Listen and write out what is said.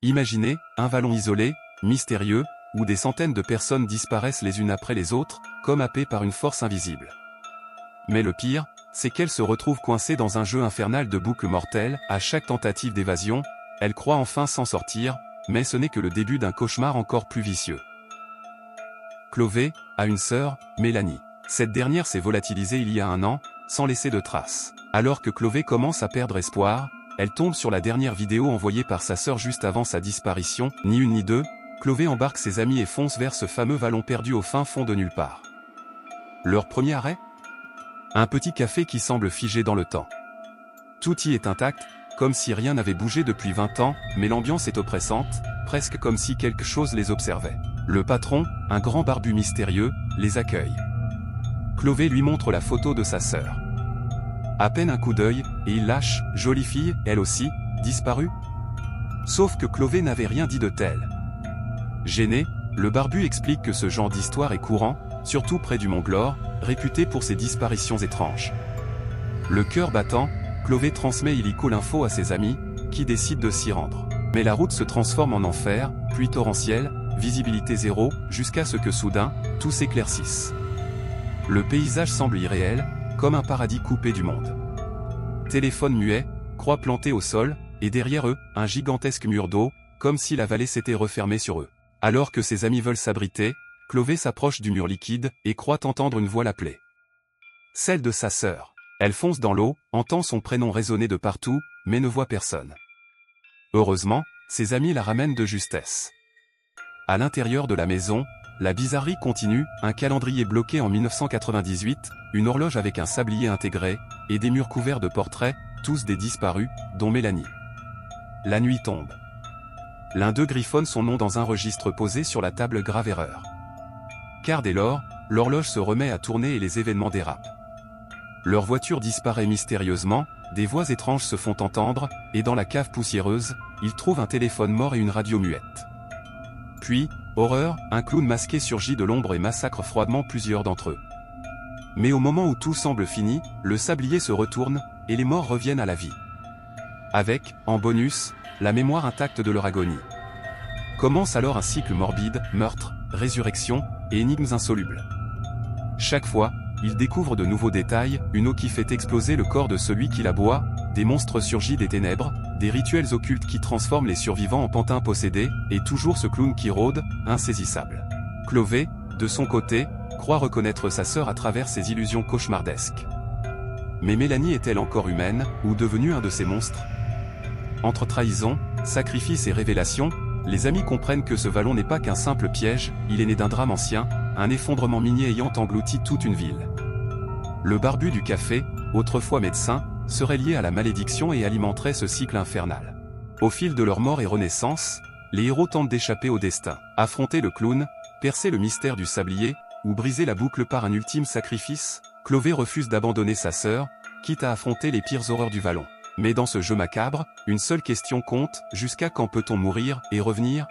Imaginez, un vallon isolé, mystérieux, où des centaines de personnes disparaissent les unes après les autres, comme happées par une force invisible. Mais le pire, c'est qu'elle se retrouve coincée dans un jeu infernal de boucles mortelles. À chaque tentative d'évasion, elle croit enfin s'en sortir, mais ce n'est que le début d'un cauchemar encore plus vicieux. Chloé a une sœur, Mélanie. Cette dernière s'est volatilisée il y a 1 an, sans laisser de traces. Alors que Chloé commence à perdre espoir, elle tombe sur la dernière vidéo envoyée par sa sœur juste avant sa disparition. Ni une ni deux, Chloé embarque ses amis et fonce vers ce fameux vallon perdu au fin fond de nulle part. Leur premier arrêt ? Un petit café qui semble figé dans le temps. Tout y est intact, comme si rien n'avait bougé depuis 20 ans, mais l'ambiance est oppressante, presque comme si quelque chose les observait. Le patron, un grand barbu mystérieux, les accueille. Chloé lui montre la photo de sa sœur. À peine un coup d'œil, et il lâche, jolie fille, elle aussi, disparue. Sauf que Chloé n'avait rien dit de tel. Gêné, le barbu explique que ce genre d'histoire est courant, surtout près du Mont Glore, réputé pour ses disparitions étranges. Le cœur battant, Chloé transmet illico l'info à ses amis, qui décident de s'y rendre. Mais la route se transforme en enfer, pluie torrentielle, visibilité zéro, jusqu'à ce que soudain, tout s'éclaircisse. Le paysage semble irréel, comme un paradis coupé du monde. Téléphone muet, croix plantée au sol, et derrière eux, un gigantesque mur d'eau, comme si la vallée s'était refermée sur eux. Alors que ses amis veulent s'abriter, Chloé s'approche du mur liquide, et croit entendre une voix l'appeler. Celle de sa sœur. Elle fonce dans l'eau, entend son prénom résonner de partout, mais ne voit personne. Heureusement, ses amis la ramènent de justesse. À l'intérieur de la maison, la bizarrerie continue, un calendrier bloqué en 1998, une horloge avec un sablier intégré, et des murs couverts de portraits, tous des disparus, dont Mélanie. La nuit tombe. L'un d'eux griffonne son nom dans un registre posé sur la table grave erreur. Car dès lors, l'horloge se remet à tourner et les événements dérapent. Leur voiture disparaît mystérieusement, des voix étranges se font entendre, et dans la cave poussiéreuse, ils trouvent un téléphone mort et une radio muette. Puis, horreur, un clown masqué surgit de l'ombre et massacre froidement plusieurs d'entre eux. Mais au moment où tout semble fini, le sablier se retourne, et les morts reviennent à la vie. Avec, en bonus, la mémoire intacte de leur agonie. Commence alors un cycle morbide, meurtre, résurrection, et énigmes insolubles. Chaque fois, ils découvrent de nouveaux détails, une eau qui fait exploser le corps de celui qui la boit, des monstres surgis des ténèbres, des rituels occultes qui transforment les survivants en pantins possédés, et toujours ce clown qui rôde, insaisissable. Chloé, de son côté, croit reconnaître sa sœur à travers ses illusions cauchemardesques. Mais Mélanie est-elle encore humaine, ou devenue un de ces monstres ? Entre trahison, sacrifice et révélation, les amis comprennent que ce vallon n'est pas qu'un simple piège, il est né d'un drame ancien, un effondrement minier ayant englouti toute une ville. Le barbu du café, autrefois médecin, serait lié à la malédiction et alimenterait ce cycle infernal. Au fil de leur mort et renaissance, les héros tentent d'échapper au destin, affronter le clown, percer le mystère du sablier, ou briser la boucle par un ultime sacrifice. Chloé refuse d'abandonner sa sœur, quitte à affronter les pires horreurs du vallon. Mais dans ce jeu macabre, une seule question compte, jusqu'à quand peut-on mourir et revenir ?